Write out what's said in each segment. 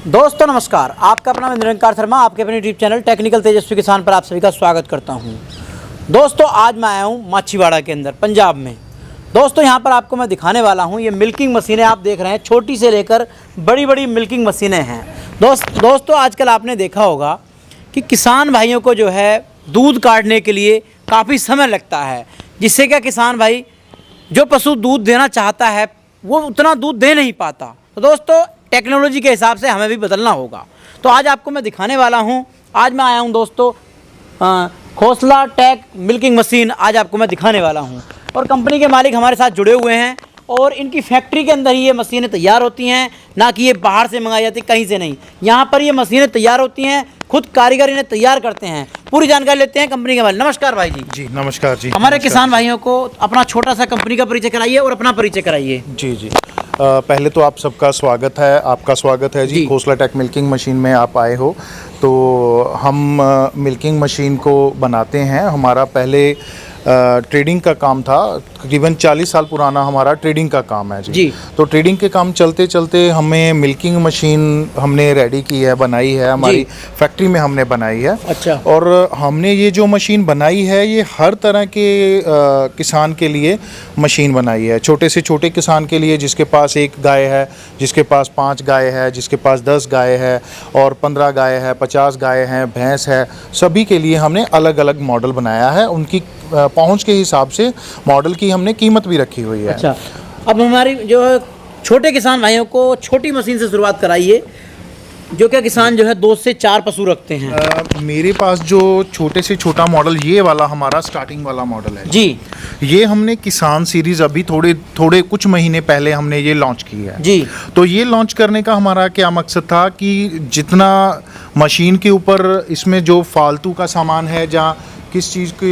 दोस्तों नमस्कार, आपका अपना निरंकार शर्मा आपके अपने यूट्यूब चैनल टेक्निकल तेजस्वी किसान पर आप सभी का स्वागत करता हूं। दोस्तों आज मैं आया हूं माछीवाड़ा के अंदर पंजाब में। दोस्तों यहां पर आपको मैं दिखाने वाला हूं, ये मिल्किंग मशीनें आप देख रहे हैं, छोटी से लेकर बड़ी बड़ी मिल्किंग मशीनें हैं। दोस्तों आजकल आपने देखा होगा कि किसान भाइयों को जो है दूध काटने के लिए काफ़ी समय लगता है, जिससे क्या किसान भाई जो पशु दूध देना चाहता है वो उतना दूध दे नहीं पाता। तो दोस्तों टेक्नोलॉजी के हिसाब से हमें भी बदलना होगा। तो आज आपको मैं दिखाने वाला हूं, आज मैं आया हूं दोस्तों खोसला टेक मिल्किंग मशीन आज आपको मैं दिखाने वाला हूं। और कंपनी के मालिक हमारे साथ जुड़े हुए हैं और इनकी फैक्ट्री के अंदर ही ये मशीनें तैयार होती हैं, ना कि ये बाहर से मंगाई जाती, कहीं से नहीं। यहाँ पर ये मशीनें तैयार होती हैं, खुद कारीगर इन्हें तैयार करते हैं। पूरी जानकारी लेते हैं कंपनी के मालिक। नमस्कार भाई जी। जी नमस्कार जी। हमारे किसान भाइयों को अपना छोटा सा कंपनी का परिचय कराइए और अपना परिचय कराइए। जी पहले तो आप सबका स्वागत है, आपका स्वागत है जी। खोसला टेक मिल्किंग मशीन में आप आए हो। तो हम मिल्किंग मशीन को बनाते हैं। हमारा पहले ट्रेडिंग का काम था, तकरीबन 40 साल पुराना हमारा ट्रेडिंग का काम है जी। तो ट्रेडिंग के काम चलते चलते हमें मिल्किंग मशीन हमने रेडी की है, बनाई है, हमारी फैक्ट्री में हमने बनाई है। अच्छा। और हमने ये जो मशीन बनाई है ये हर तरह के किसान के लिए मशीन बनाई है। छोटे से छोटे किसान के लिए जिसके पास 1 गाय है, जिसके पास 5 गाय है, जिसके पास 10 गाय है और 15 गाय है, 50 गाय हैं, भैंस है, सभी के लिए हमने अलग अलग मॉडल बनाया है। उनकी पहुंच के हिसाब से मॉडल की हमने कीमत भी रखी हुई है। अच्छा, अब हमारी जो है छोटे किसान भाइयों को छोटी मशीन से शुरुआत कराइए, जो क्या किसान जो है 2 से 4 पशु रखते हैं। मेरे पास जो छोटे से छोटा मॉडल ये वाला हमारा स्टार्टिंग वाला मॉडल है जी। ये हमने किसान सीरीज अभी थोड़े कुछ महीने पहले हमने ये लॉन्च की है जी। तो ये लॉन्च करने का हमारा क्या मकसद था कि जितना मशीन के ऊपर इसमें जो फालतू का सामान है, जहाँ किस चीज़ की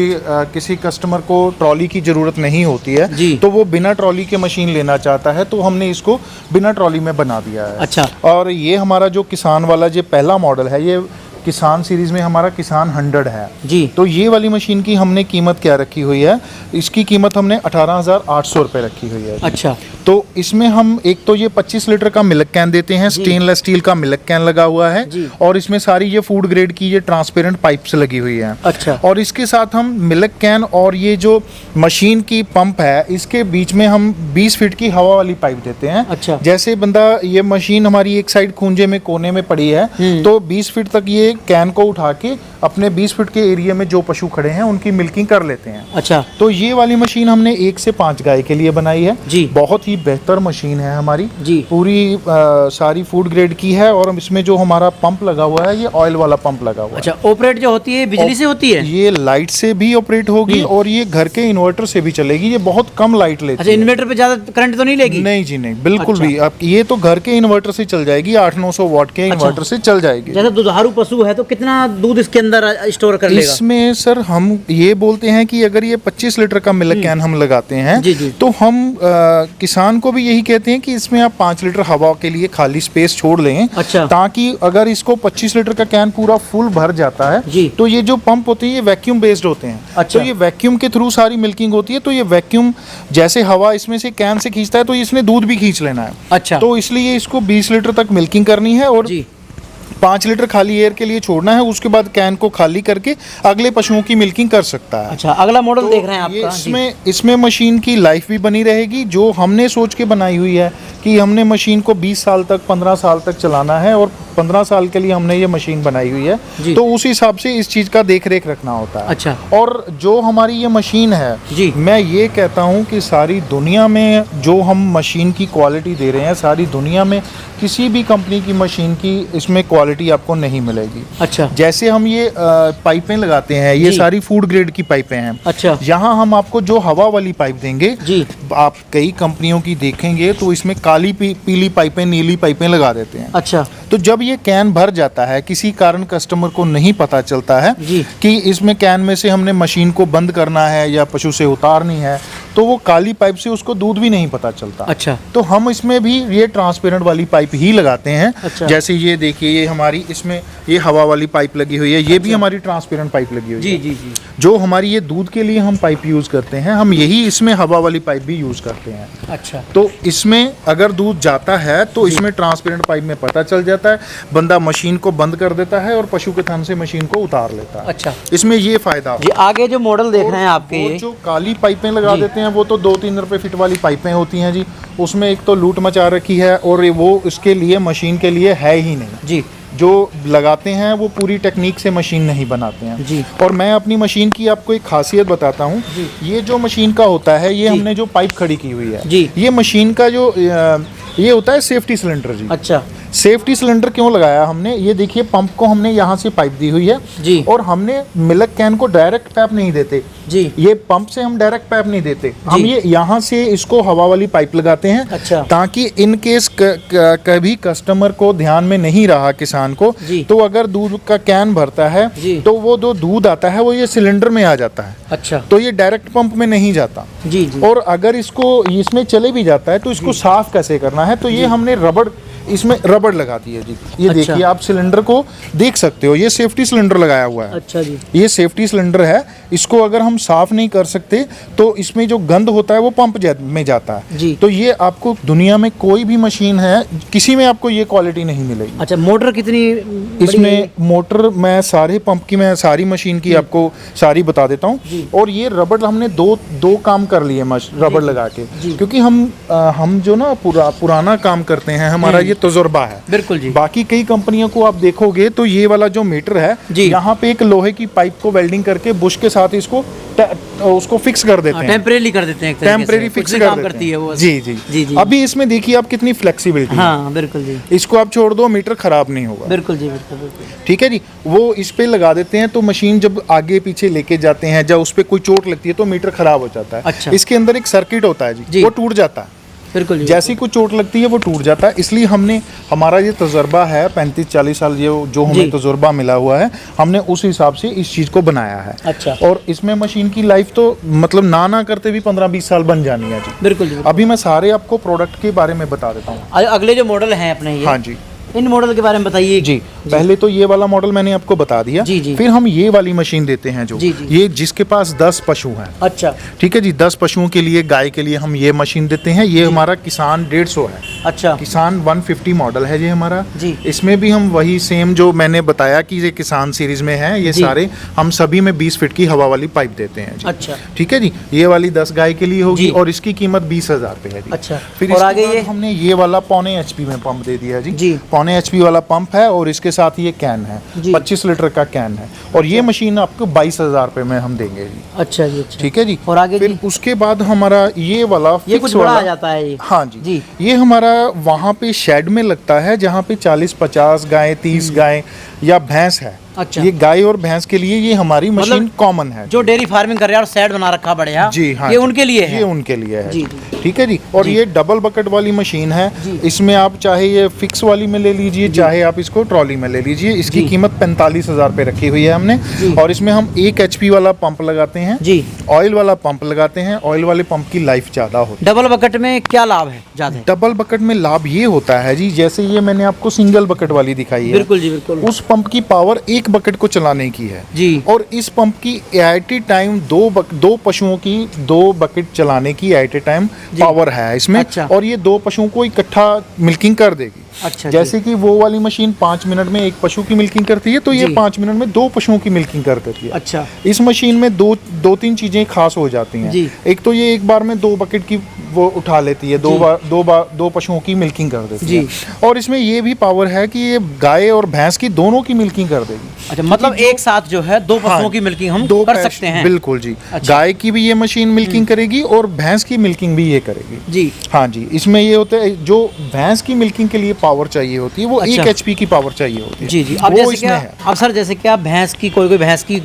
किसी कस्टमर को ट्रॉली की ज़रूरत नहीं होती है तो वो बिना ट्रॉली के मशीन लेना चाहता है, तो हमने इसको बिना ट्रॉली में बना दिया है। अच्छा। और ये हमारा जो किसान वाला जो पहला मॉडल है, ये किसान सीरीज़ में हमारा किसान 100 है जी। तो ये वाली मशीन की हमने कीमत क्या रखी हुई है, इसकी कीमत हमने 18,800 रुपये रखी हुई है। अच्छा। तो इसमें हम एक तो ये 25 लीटर का मिल्क कैन देते हैं, स्टेनलेस स्टील का मिल्क कैन लगा हुआ है और इसमें सारी ये फूड ग्रेड की ये ट्रांसपेरेंट पाइप्स लगी हुई हैं। अच्छा। और इसके साथ हम मिल्क कैन और ये जो मशीन की पंप है इसके बीच में हम 20 फीट की हवा वाली पाइप देते हैं। अच्छा। जैसे बंदा, ये मशीन हमारी एक साइड खूंजे में कोने में पड़ी है तो 20 फीट तक ये कैन को उठा के अपने 20 फीट के एरिया में जो पशु खड़े हैं उनकी मिल्किंग कर लेते हैं। अच्छा। तो ये वाली मशीन हमने 1 से 5 गाय के लिए बनाई है जी। बहुत ही बेहतर मशीन है हमारी जी। पूरी सारी फूड ग्रेड की है और इसमें जो हमारा पंप लगा हुआ है ये ऑयल वाला पंप लगा हुआ है। अच्छा, ऑपरेट जो होती है बिजली से होती है? ये लाइट से भी ऑपरेट होगी और ये घर के इन्वर्टर से भी चलेगी। ये बहुत कम लाइट लेती है। अच्छा, इन्वर्टर पे ज्यादा करंट तो नहीं लेगी? नहीं जी नहीं, बिल्कुल भी। अब ये तो घर के इन्वर्टर से चल जाएगी, 800-900 वाट के इन्वर्टर से चल जाएगी। जैसे दुधारू पशु है तो कितना दूध इसके अंदर स्टोर कर लेगा? इसमें सर हम ये बोलते हैं कि अगर ये 25 लीटर का मिल्क कैन हम लगाते हैं तो हम किसान को भी यही कहते हैं कि इसमें आप 5 लीटर हवा के लिए खाली स्पेस छोड़ लें। अच्छा। ताकि अगर इसको 25 लीटर का कैन पूरा फुल भर जाता है तो ये जो पंप होते हैं ये वैक्यूम बेस्ड होते हैं। अच्छा। तो ये वैक्यूम के थ्रू सारी मिल्किंग होती है, तो ये वैक्यूम जैसे हवा इसमें से कैन से खींचता है तो इसने दूध भी खींच लेना है। अच्छा। तो इसलिए इसको 20 लीटर तक मिल्किंग करनी है और 5 लीटर खाली एयर के लिए छोड़ना है। उसके बाद कैन को खाली करके अगले पशुओं की मिल्किंग कर सकता है। अच्छा, अगला मॉडल तो देख रहे हैं आप? इसमें मशीन की लाइफ भी बनी रहेगी, जो हमने सोच के बनाई हुई है कि हमने मशीन को 20 साल तक 15 साल तक चलाना है और 15 साल के लिए हमने ये मशीन बनाई हुई है। तो उस हिसाब से इस चीज़ का देख रेख रखना होता है। अच्छा। और जो हमारी ये मशीन है जी, मैं ये कहता हूँ कि सारी दुनिया में जो हम मशीन की क्वालिटी दे रहे हैं, सारी दुनिया में किसी भी कंपनी की मशीन की इसमें क्वालिटी आपको नहीं मिलेगी। अच्छा। जैसे हम ये पाइपें लगाते हैं, ये सारी फूड ग्रेड की पाइपें हैं। अच्छा। यहाँ हम आपको जो हवा वाली पाइप देंगे जी, आप कई कंपनियों की देखेंगे तो इसमें काली पीली पाइपें, नीली पाइपें लगा देते हैं। अच्छा। तो जब ये कैन भर जाता है, किसी कारण कस्टमर को नहीं पता चलता है कि इसमें कैन में से हमने मशीन को बंद करना है या पशु से उतारनी है, तो वो काली पाइप से उसको दूध भी नहीं पता चलता। अच्छा। तो हम इसमें भी ये ट्रांसपेरेंट वाली पाइप ही लगाते हैं। अच्छा। जैसे ये देखिए, ये हमारी इसमें ये हवा वाली पाइप लगी हुई है, ये भी हमारी ट्रांसपेरेंट पाइप लगी हुई जी है। जी जी। जो हमारी ये दूध के लिए हम पाइप यूज़ करते हैं, हम यही इसमें हवा वाली पाइप भी यूज़ करते हैं। अच्छा। तो इसमें अगर दूध जाता है तो इसमें ट्रांसपेरेंट पाइप में पता चल जाता है, बंदा मशीन को बंद कर देता है और पशु के थन से मशीन को उतार लेता है। अच्छा। इसमें ये फायदा जी, आगे जो मॉडल देख रहे हैं आपके वो ये जो काली पाइपें लगा जी। देते हैं वो तो 2-3 रुपए फीट वाली पाइपें होती हैं जी। उसमें एक तो लूट मचा रखी है और वो उसके लिए मशीन के लिए है ही नहीं। जी जो लगाते हैं वो पूरी टेक्निक से मशीन नहीं बनाते हैं जी। और मैं अपनी मशीन की आपको एक खासियत बताता हूँ। ये जो मशीन का होता है, ये जी। हमने जो पाइप खड़ी की हुई है जी। ये मशीन का जो ये होता है सेफ्टी सिलेंडर जी। अच्छा। सेफ्टी सिलेंडर क्यों लगाया हमने, ये देखिए पंप को हमने यहाँ से पाइप दी हुई है जी। और हमने मिल्क कैन को डायरेक्ट पैप नहीं देते जी। ये पंप से हम डायरेक्ट पैप नहीं देते, हम ये यहाँ से इसको हवा वाली पाइप लगाते हैं। अच्छा। ताकि इन केस कभी कस्टमर को ध्यान में नहीं रहा किसान को, जी। तो अगर दूध का कैन भरता है जी। तो वो जो दूध आता है वो ये सिलेंडर में आ जाता है। अच्छा। तो ये डायरेक्ट पंप में नहीं जाता। जी जी। और अगर इसको इसमें चले भी जाता है तो इसको साफ कैसे करना है, तो ये हमने रबड़, इसमें रबड़ लगा दी है जी। ये अच्छा। देखिए, आप सिलेंडर को देख सकते हो, ये सेफ्टी सिलेंडर लगाया हुआ है। अच्छा जी। ये सेफ्टी सिलेंडर है, इसको अगर हम साफ नहीं कर सकते तो इसमें जो गंद होता है वो पंप में जाता है जी। तो ये आपको दुनिया में कोई भी मशीन है, किसी में आपको ये क्वालिटी नहीं मिलेगी। अच्छा, मोटर कितनी इसमें मोटर मैं सारे पंप की, मैं सारी मशीन की आपको सारी बता देता हूँ। और ये रबड़ हमने दो काम कर लिए रबड़ लगा के, क्योंकि हम जो ना पुराना काम करते हैं, हमारा ये तजुर्बा है। बिल्कुल जी। बाकी कई कंपनियों को आप देखोगे तो ये वाला जो मीटर है, यहाँ पे एक लोहे की पाइप को वेल्डिंग करके बुश के साथ इसको उसको फिक्स कर देते हैं, टेम्परेरी कर देते हैं, टेम्परेरी फिक्स कर काम देते करती है वो। जी जी जी जी। अभी इसमें देखिए आप कितनी फ्लेक्सिबिलिटी है। हाँ बिल्कुल जी। इसको आप छोड़ दो, मीटर खराब नहीं होगा। बिल्कुल जी, बिल्कुल बिल्कुल। ठीक है जी। वो इस पे लगा देते हैं तो मशीन जब आगे पीछे लेके जाते हैं, जब उस पे कोई चोट लगती है तो मीटर खराब हो जाता है। अच्छा। इसके अंदर एक सर्किट होता है जी, वो टूट जाता है। बिल्कुल जी। जैसी कोई चोट लगती है वो टूट जाता है। इसलिए हमने, हमारा ये तजुर्बा है 35-40 साल, ये जो हमें तजुर्बा मिला हुआ है, हमने उस हिसाब से इस चीज़ को बनाया है। अच्छा। और इसमें मशीन की लाइफ तो मतलब ना करते भी 15-20 साल बन जानी है जी। बिल्कुल जी। अभी मैं सारे आपको प्रोडक्ट के बारे में बता देता हूँ। अगले जो मॉडल हैं अपने, ये हाँ जी, इन मॉडल के बारे में बताइए जी। पहले तो ये वाला मॉडल मैंने आपको बता दिया। जी जी। फिर हम ये वाली मशीन देते हैं जो जी जी। ये जिसके पास 10 पशु हैं। अच्छा। ठीक है जी, 10 पशुओं के लिए, गाय के लिए हम ये मशीन देते हैं। ये हमारा किसान 150 है। अच्छा। किसान 150 मॉडल है ये हमारा जी। इसमें भी हम वही सेम जो मैंने बताया कि ये किसान सीरीज में है, ये सारे हम सभी में 20 फीट की हवा वाली पाइप देते हैं जी। अच्छा। ठीक है जी। ये वाली 10 गाय के लिए होगी जी। और इसकी कीमत 20,000 रुपये है जी। अच्छा। फिर और इसके आगे बाद ये हमने ये वाला 0.25 HP में पंप दे दिया जी। जी। 0.25 HP वाला पंप है और इसके साथ ये कैन है, जी। 25 लीटर का कैन है। और ये मशीन आपको 22,000 रुपये में हम देंगे जी। अच्छा जी। अच्छा। ठीक है जी। और आगे फिर जी? उसके बाद हमारा ये वाला ये फिक्स कुछ बड़ा वाला आ जाता है ये। हाँ जी, जी। ये हमारा वहाँ पे शेड में लगता है जहाँ पे 40-50 गाय, 30 गाय या भैंस है। अच्छा। ये गाय और भैंस के लिए ये हमारी मशीन कॉमन है। जो डेयरी फार्मिंग कर रहे हैं और सेट बना रखा बढ़िया, जी हाँ, ये उनके लिए है। ये उनके लिए है जी, जी। ठीक है जी। और ये डबल बकेट वाली मशीन है। इसमें आप चाहे ये फिक्स वाली में ले लीजिए, चाहे आप इसको ट्रॉली में ले लीजिए। इसकी कीमत 45,000 रुपये रखी हुई है हमने। और इसमें हम 1 HP वाला पंप लगाते हैं जी। ऑयल वाला पंप लगाते हैं। ऑयल वाले पंप की लाइफ ज़्यादा होती है। डबल बकेट में क्या लाभ है ज़्यादा? डबल बकेट में लाभ ये होता है जी, जैसे ये मैंने आपको सिंगल बकेट वाली दिखाई है। बिल्कुल जी, बिल्कुल। उस पंप की पावर 1 बकेट को चलाने की है जी। और इस पंप की एट ए टाइम 2 पशुओं की 2 बकेट चलाने की एट ए टाइम पावर है इसमें। अच्छा। और ये 2 पशुओं को इकट्ठा मिल्किंग कर देगी। अच्छा। जैसे कि वो वाली मशीन 5 मिनट में 1 पशु की मिल्किंग करती है, तो ये 5 मिनट में 2 पशुओं की मिल्किंग कर देती है। अच्छा। इस मशीन में 2-3 चीजें खास हो जाती हैं। जी। एक तो ये एक बार में 2 बकेट की वो उठा लेती है, 2 पशुओं की मिल्किंग कर देती है। और इसमें ये भी पावर है कि ये गाय और भैंस की दोनों की मिल्किंग कर देगी। अच्छा, मतलब एक साथ जो है 2 पशुओं की मिल्किंग हम कर सकते हैं। बिल्कुल जी। अच्छा। गाय की भी ये मशीन मिल्किंग करेगी और भैंस की मिल्किंग भी ये करेगी जी। हाँ जी। इसमें ये होता है, जो भैंस की मिल्किंग के लिए पावर चाहिए होती है वो अच्छा। 1 HP की पावर चाहिए होती है जी जी। अब वो जैसे इसमें क्या, है। अब सर जैसे क्या भैंस की कोई भैंस की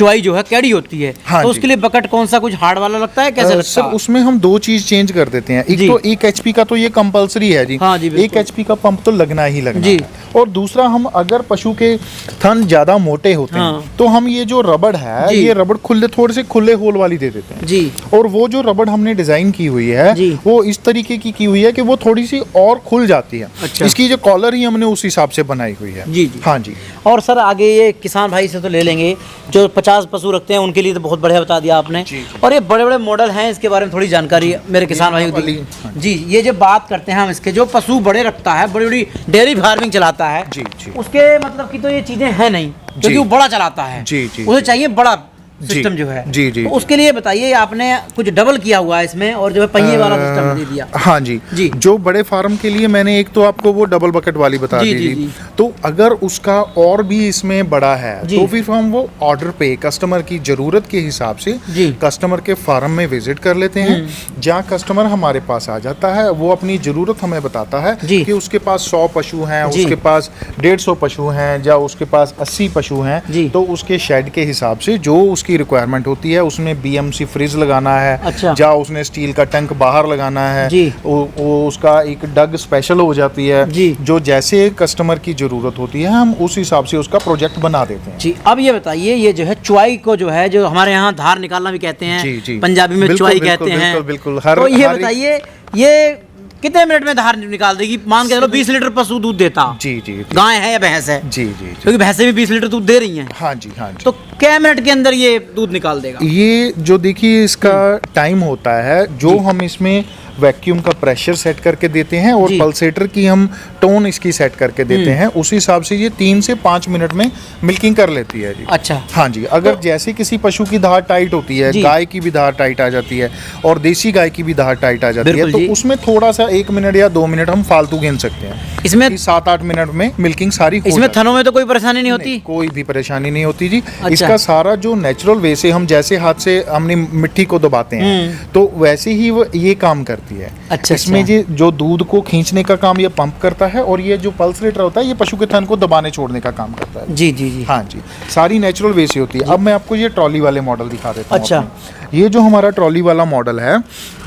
चुवाई जो है कैडी होती है, हाँ तो जी। उसके लिए बकेट कौन सा कुछ हार्ड वाला लगता है, कैसे लगता सर है? उसमें हम दो चीज चेंज कर देते हैं। एक जी। तो 1 HP का तो ये कंपलसरी है जी, हाँ जी, बिल्कुल। 1 HP का पंप तो लगना ही लगना जी। है। और दूसरा, हम अगर पशु के थन ज्यादा मोटे होते हाँ। हैं तो हम ये जो रबड़ है, जी। ये रबड़ थोड़े से खुले होल वाली दे देते हैं जी और वो जो रबड़ हमने डिजाइन की हुई है जी। वो इस तरीके की हुई है कि वो थोड़ी सी और खुल जाती है। अच्छा। इसकी जो कॉलर ही हमने उस हिसाब से बनाई हुई है। जी जी। हाँ जी। और सर आगे ये किसान भाई से तो ले लेंगे, जो 50 पशु रखते हैं उनके लिए तो बहुत बढ़िया बता दिया आपने। जी, जी। और ये बड़े बड़े मॉडल हैं, इसके बारे में थोड़ी जानकारी मेरे किसान भाई को दी। हाँ जी, ये जो बात करते हैं हम इसके, जो पशु बड़े रखता है, बड़ी बड़ी डेयरी फार्मिंग चलाता है, जी, जी। उसके मतलब की तो ये चीजें हैं नहीं, क्योंकि जी। वो बड़ा चलाता है। जी, जी, उसे जी। चाहिए बड़ा जी, सिस्टम जो है। जी, जी, तो जी। उसके लिए बताइए, आपने कुछ डबल किया हुआ है इसमें और जो है पहिए वाला सिस्टम दे दिया। हाँ जी। जी। जो बड़े फार्म के लिए मैंने एक तो आपको वो डबल बकेट वाली बता जी, दी जी, थी। जी। तो अगर उसका और भी इसमें बड़ा है जी। तो फिर हम वो ऑर्डर पे कस्टमर की जरूरत के हिसाब से जी। कस्टमर के फार्म में विजिट कर लेते हैं। जहाँ कस्टमर हमारे पास आ जाता है, वो अपनी जरूरत हमें बताता है जी। कि उसके पास 100 पशु हैं, जी। उसके पास 150 पशु हैं, या उसके पास 80 पशु हैं। जी। तो उसके शेड के हिसाब से जो उसकी रिक्वायरमेंट होती है, उसमें BMC फ्रिज लगाना है, अच्छा। या उसने स्टील का टैंक बाहर लगाना है, जी। वो उसका एक डग स्पेशल हो जाती है। जी। जो जैसे कस्टमर की जरूरत होती है, हम उस हिसाब से उसका प्रोजेक्ट बना देते हैं। जी, अब ये बताइए, ये जो है चुवाई को जो है, जो हमारे यहाँ धार निकालना भी कहते हैं, जी, जी। पंजाबी में बिल्कुल, चुवाई बिल्कुल, कहते हैं। बिल्कुल, तो ये हर एक- बताइए, ये कितने मिनट में धार निकाल देगी? मान के चलो 20 लीटर पशु दूध देता, जी, जी, जी। गाय है या भैंस है? जी, जी, जी। क्योंकि भैंसें भी 20 लीटर दूध दे रही हैं, हाँ जी, हाँ जी। तो क्या मिनट के अंदर ये दूध निकाल देगा? ये जो देखिए इसका टाइम होता है, जो हम इसमें वैक्यूम का प्रेशर सेट करके देते हैं और जी। पल्सेटर की हम टोन इसकी सेट करके देते हैं, उस हिसाब से ये 3 से 5 मिनट में मिल्किंग कर लेती है जी। अच्छा। हाँ जी। अगर जैसे किसी पशु की धार टाइट होती है, जी। गाय की भी धार टाइट आ जाती है और देसी गाय की भी धार टाइट आ जाती है, बिल्कुल तो जी। उसमें थोड़ा सा 1 मिनट या 2 मिनट हम फालतू गिन सकते हैं। इसमें 7-8 मिनट में मिल्किंग सारी हो इसमें जाती है। थनों में तो कोई परेशानी नहीं होती? नहीं, कोई भी परेशानी नहीं होती जी। अच्छा। इसका सारा जो नेचुरल वे से हम जैसे हाथ से हमने मिट्टी को दबाते हैं, तो वैसे ही वो ये काम करती है। अच्छा, इसमें अच्छा। ये जो दूध को खींचने का काम ये पंप करता है, और ये जो पल्सरेटर होता है ये पशु के थन को दबाने छोड़ने का काम करता है। जी जी जी। हाँ जी, सारी नेचुरल वे से होती है। अब मैं आपको ये ट्रॉली वाले मॉडल दिखा देता हूँ। अच्छा। अपने। ये जो हमारा ट्रॉली वाला मॉडल है,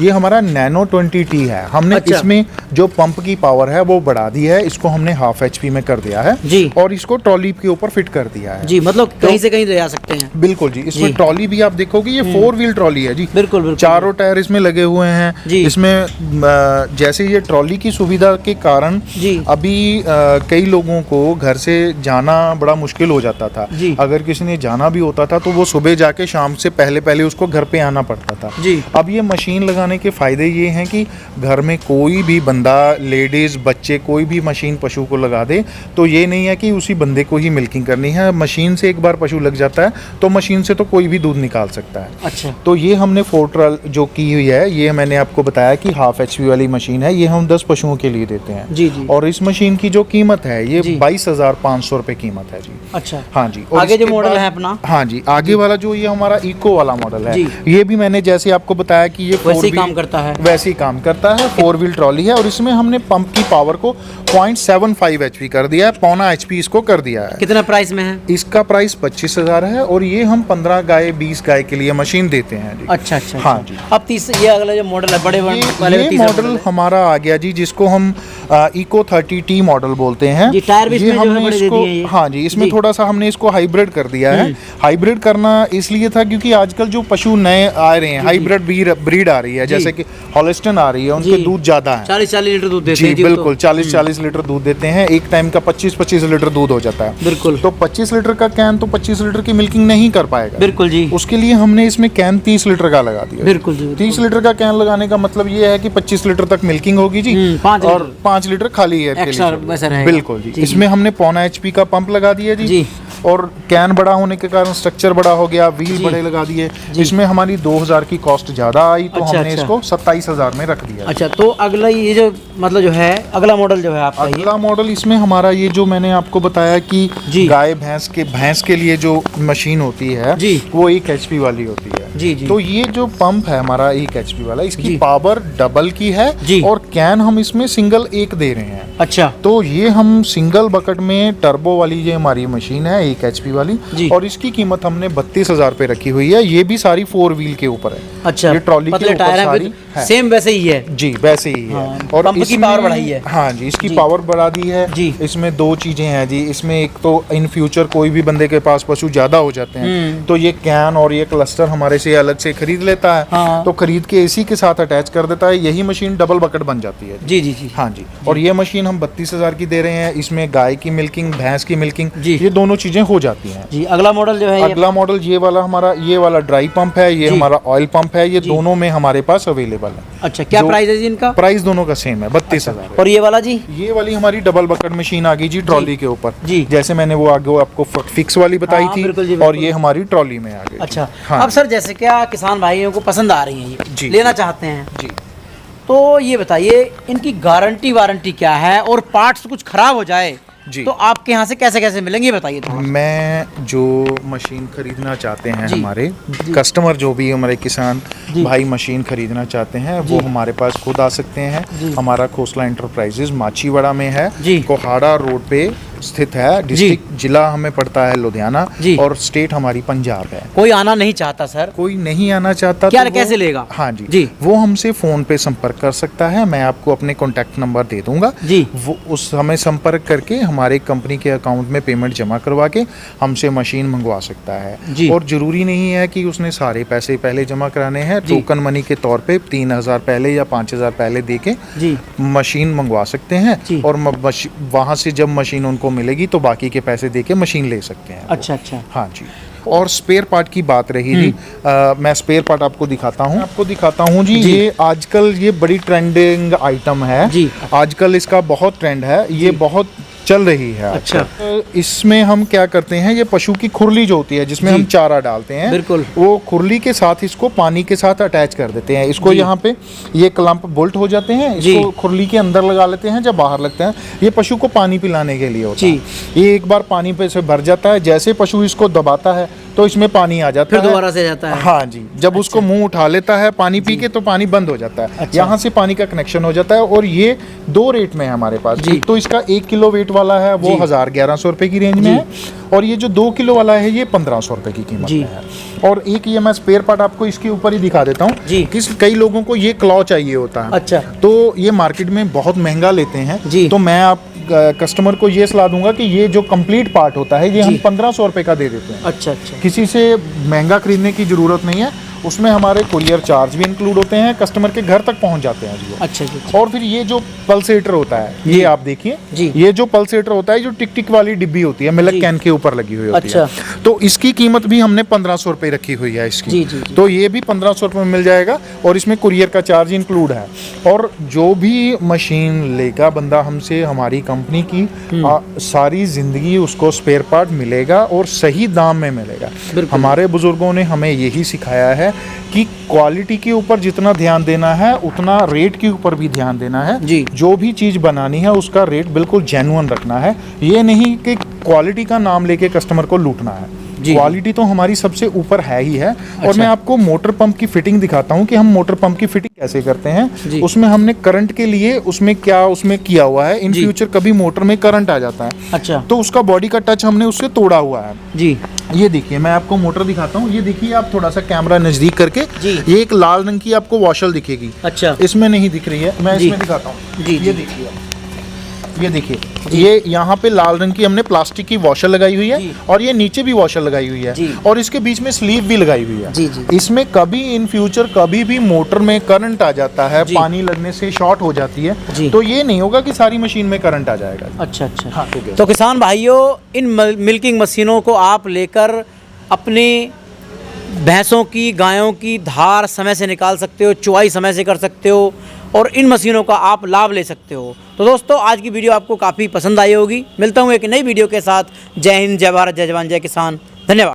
ये हमारा नैनो 20T है। हमने अच्छा। इसमें जो पंप की पावर है वो बढ़ा दी है, इसको हमने 1/2 HP में कर दिया है जी। और इसको ट्रॉली के ऊपर फिट कर दिया है। जी, मतलब कहीं से कहीं ले जा सकते हैं। बिल्कुल जी। इसमें जी। ट्रॉली भी आप देखोगे, ये 4 व्हील ट्रॉली है जी। बिल्कुल बिल्कुल। चारों टायर इसमें लगे हुए हैं। जी। इसमें जैसे ये ट्रॉली की सुविधा के कारण जी। अभी कई लोगों को घर से जाना बड़ा मुश्किल हो जाता था। जी। अगर किसी ने जाना भी होता था तो वो सुबह जाके शाम से पहले पहले उसको घर पे आना पड़ता था। जी। अब ये मशीन लगाने के फायदे ये हैं कि घर में कोई भी बंदा, लेडीज, बच्चे, कोई भी मशीन पशु को लगा दे, तो ये नहीं है कि उसी बंदे को ही मिल्किंग करनी है। मशीन से एक बार पशु लग जाता है तो मशीन से तो कोई भी दूध निकाल सकता है। अच्छा। तो ये हमने फोर्ट्रल जो की हुई है, ये मैंने आपको बताया कि 1/2 HP वाली मशीन है, ये हम 10 पशुओं के लिए देते हैं। जी जी। और इस मशीन की जो कीमत है ये जी। 22,500 रुपए कीमत है जी। अच्छा। हाँ जी। और आगे जो इसके मॉडल बाद- है अपना? हाँ जी, आगे वाला जो ये हमारा इको वाला मॉडल है, जी। ये भी मैंने जैसे आपको बताया कि ये वैसे ही 4 व्हील- काम करता है। वैसे ही काम करता है। 4 व्हील ट्रॉली है और इसमें हमने पंप की पावर को 0.75 HP कर दिया है, 0.25 HP इसको कर दिया है। कितना प्राइस में है? इसका प्राइस 25,000 है और ये हम 15 गाय 20 गाय के लिए मशीन देते हैं जी। अच्छा अच्छा। हाँ जी। अब ये अगला जो मॉडल है, बड़े वाले में ये तीसरा मॉडल है। हमारा आ गया जी, जिसको हम इको 30T मॉडल बोलते हैं। जी, टायर भी ये इसमें जो है हमने बड़े दे इसको, दिए हैं ये। हाँ जी, इसमें जी। थोड़ा सा हमने इसको हाइब्रिड कर दिया है। हाइब्रिड करना इसलिए था क्योंकि आजकल जो पशु नए आ रहे हैं, हाइब्रिड ब्रीड आ रही है, जैसे कि हॉलिस्टन आ रही है, उनके जी। दूध ज्यादा है। 40-40 लीटर दूध देते जी हैं जी, वो तो। बिल्कुल, 40-40 लीटर दूध देते हैं। एक टाइम का 25-25 लीटर दूध हो जाता है। बिल्कुल। तो 25 लीटर का कैन तो 25 लीटर की मिल्किंग नहीं कर पाएगा। बिल्कुल जी। उसके लिए हमने इसमें कैन 30 लीटर का लगा दिया। बिल्कुल जी, बिल्कुल। 30 लीटर का कैन लगाने का मतलब ये है कि 25 लीटर तक मिल्किंग होगी जी, 5 और 5 लीटर खाली एयर के एक्स्ट्रा लिए वैसा रहेगा। बिल्कुल जी। जी, इसमें हमने 0.25 HP का पंप लगा दिया जी, जी। और कैन बड़ा होने के कारण स्ट्रक्चर बड़ा हो गया, व्हील जी। बड़े लगा दिए। जी। इसमें हमारी 2,000 की कॉस्ट ज्यादा आई, तो अच्छा, हमने अच्छा। इसको 27,000 में रख दिया। अच्छा, तो अगला ये जो मतलब जो है, अगला मॉडल जो है आपका ये। अगला मॉडल इसमें हमारा ये जो मैंने आपको बताया कि जी। गाय भैंस के लिए जो मशीन होती है, जी। वो 1 HP वाली होती है। जी जी। तो ये जो पंप है हमारा 1 HP वाला, इसकी जी। पावर डबल की है जी। और कैन हम इसमें सिंगल 1 दे रहे हैं। अच्छा। तो ये हम सिंगल बकेट में टर्बो वाली ये हमारी मशीन है 1 HP वाली, जी। और इसकी कीमत हमने 32,000 पे रखी हुई है। ये भी सारी 4 व्हील के ऊपर है। अच्छा, ये ट्रॉली के पतले ऊपर टायर सारी हैं, सेम वैसे ही है जी, वैसे ही है। हाँ, और पंप की पावर बढ़ाई है। हाँ जी, इसकी जी। पावर बढ़ा दी है जी। इसमें 2 चीजें हैं जी। इसमें एक तो इन फ्यूचर कोई भी बंदे के पास पशु ज्यादा हो जाते हैं तो ये कैन और ये क्लस्टर हमारे से अलग से खरीद लेता है। हाँ। तो खरीद के इसी के साथ अटैच कर देता है। यही मशीन डबल बकेट बन जाती है। जी जी जी। हाँ जी। और ये मशीन हम 32,000 की दे रहे हैं। इसमें गाय की मिल्किंग, भैंस की मिल्किंग, जी। ये दोनों चीजें हो जाती हैं। जी, अगला मॉडल जो है ये अगला मॉडल ये वाला हमारा, ये वाला ड्राई पंप है, ये जी। हमारा ऑयल पंप है। ये दोनों में हमारे पास अवेलेबल है। अच्छा, क्या जो- प्राइस है जी इनका? प्राइस दोनों का सेम है, 32,000। और ये वाला जी? ये वाली हमारी डबल बकेट मशीन आ गई जी ट्रॉली के ऊपर। जी। जैसे मैंने वो आगे आपको फिक्स वाली बताई हाँ, थी, बिल्कुल जी, और बिल्कुल। ये हमारी ट्रॉली में आ गई। अच्छा। हाँ। अब सर, जैसे क्या किसान भाइयों को पसंद आ रही हैं, जी। ये लेना चाहते हैं, जी। तो ये बताइए इनकी गारंटी वारंटी क्या है, और पार्ट्स कुछ खराब हो जाए जी। तो आपके यहाँ से कैसे कैसे मिलेंगे, ये बताइए थोड़ा। मैं जो मशीन खरीदना चाहते हैं, जी। हमारे कस्टमर जो भी हमारे किसान जी। भाई मशीन खरीदना चाहते हैं, वो जी। हमारे पास खुद आ सकते हैं। जी। हमारा खोसला इंटरप्राइजेज माछीवाड़ा में है, जी। कोहाड़ा रोड पे स्थित है। डिस्ट्रिक्ट जिला हमें पड़ता है लुधियाना, जी। और स्टेट हमारी पंजाब है। कोई आना नहीं चाहता सर, कोई नहीं आना चाहता क्या तो वो- कैसे लेगा? हाँ जी, जी। वो हमसे फ़ोन पे संपर्क कर सकता है। मैं आपको अपने कॉन्टैक्ट नंबर दे दूंगा जी। वो उस हमें संपर्क करके हमारे कंपनी के अकाउंट में पेमेंट जमा करवा के हमसे मशीन मंगवा सकता है। जी। और ज़रूरी नहीं है कि उसने सारे पैसे पहले जमा कराने हैं। जी। टोकन मनी के तौर पे 3,000 पहले या 5,000 पहले दे के जी। मशीन मंगवा सकते हैं। जी। और वहाँ से जब मशीन उनको मिलेगी तो बाकी के पैसे दे के मशीन ले सकते हैं। अच्छा अच्छा। हाँ जी। और स्पेयर पार्ट की बात रही थी, मैं स्पेयर पार्ट आपको दिखाता हूँ जी। जी। ये आजकल ये बड़ी ट्रेंडिंग आइटम है जी। आजकल इसका बहुत ट्रेंड है, ये बहुत चल रही है अच्छा। आजकल। इसमें हम क्या करते हैं, ये पशु की खुरली जो होती है जिसमें जी। हम चारा डालते हैं, बिल्कुल। वो खुरली के साथ इसको पानी के साथ अटैच कर देते हैं। इसको जी। यहाँ पे ये क्लम्प बोल्ट हो जाते हैं, जी। इसको खुरली के अंदर लगा लेते हैं। जब बाहर लगते हैं, ये पशु को पानी पिलाने के लिए होता जी। है। ये एक बार पानी पे से भर जाता है, जैसे पशु इसको दबाता है तो इसमें पानी आ जाता फिर है, दोबारा से जाता है। हाँ जी। जब उसको मुंह उठा लेता है पानी पी के तो पानी बंद हो जाता है। अच्छा। यहाँ से पानी का कनेक्शन हो जाता है। और ये 2 रेट में है हमारे पास। जी। एक तो इसका 1 किलो वेट वाला है, वो जी। 1,1100 रुपए की रेंज में जी। है। और ये जो 2 किलो वाला है, ये 1,500 रुपए की कीमत जी। में है। और एक ये मैं स्पेयर पार्ट आपको इसके ऊपर ही दिखा देता हूँ जी। कि कई लोगों को ये क्लॉ चाहिए होता है। अच्छा। तो ये मार्केट में बहुत महंगा लेते हैं। जी। तो मैं आप कस्टमर को ये सलाह दूंगा कि ये जो कंप्लीट पार्ट होता है, ये हम जी। 1,500 रुपए का दे देते हैं। अच्छा अच्छा। किसी से महंगा खरीदने की ज़रूरत नहीं है। उसमें हमारे कुरियर चार्ज भी इंक्लूड होते हैं, कस्टमर के घर तक पहुंच जाते हैं जी वो। अच्छा जी। और फिर ये जो पल्सेटर होता है, जी। ये आप देखिए, जी। ये जो पल्सेटर होता है, जो टिक टिक वाली डिब्बी होती है, मिल्क जी। कैन के ऊपर लगी हुई होती अच्छा। है, तो इसकी कीमत भी हमने 1,500 रुपए रखी हुई है इसकी। जी, जी, जी। तो ये भी 1,500 रुपये में मिल जाएगा, और इसमें कुरियर का चार्ज इंक्लूड है। और जो भी मशीन लेगा बंदा हमसे, हमारी कंपनी की सारी ज़िंदगी उसको स्पेयर पार्ट मिलेगा और सही दाम में मिलेगा। बिल्कुल। हमारे बुजुर्गों ने हमें यही सिखाया है कि क्वालिटी के ऊपर जितना ध्यान देना है, उतना रेट के ऊपर भी ध्यान देना है। जी। जो भी चीज़ बनानी है उसका रेट बिल्कुल जेन्युइन रखना है। ये नहीं कि क्वालिटी का नाम लेके कस्टमर को लूटना है। जी। क्वालिटी तो हमारी सबसे ऊपर है ही है। और अच्छा। मैं आपको मोटर पंप की फिटिंग दिखाता हूँ कि हम मोटर पंप की फिटिंग कैसे करते जी। हैं। उसमें हमने करंट के लिए उसमें किया हुआ है, इन जी। फ्यूचर कभी मोटर में करंट आ जाता है अच्छा। तो उसका बॉडी का टच हमने उससे तोड़ा हुआ है। जी। ये देखिए, मैं आपको मोटर दिखाता हूँ। ये देखिए, आप थोड़ा सा कैमरा नज़दीक करके, जी। ये एक लाल रंग की आपको वॉशल दिखेगी। अच्छा। इसमें नहीं दिख रही है, मैं जी। इसमें दिखाता हूँ। जी, ये जी। देखिए, ये देखिए, ये यहाँ पे लाल रंग की हमने प्लास्टिक की वॉशर लगाई हुई है, जी। और ये नीचे भी वॉशर लगाई हुई है, जी। और इसके बीच में स्लीव भी लगाई हुई है। जी, जी। इसमें कभी इन फ्यूचर कभी भी मोटर में करंट आ जाता है, जी। पानी लगने से शॉर्ट हो जाती है, जी। तो ये नहीं होगा कि सारी मशीन में करंट आ जाएगा। अच्छा अच्छा। हाँ, ठीक है। तो किसान भाइयों, इन मिल्किंग मशीनों को आप लेकर अपने भैंसों की, गायों की धार समय से निकाल सकते हो, चुवाई समय से कर सकते हो, और इन मशीनों का आप लाभ ले सकते हो। तो दोस्तों, आज की वीडियो आपको काफ़ी पसंद आई होगी। मिलता हूँ एक नई वीडियो के साथ। जय हिंद, जय भारत, जय जवान, जय किसान। धन्यवाद।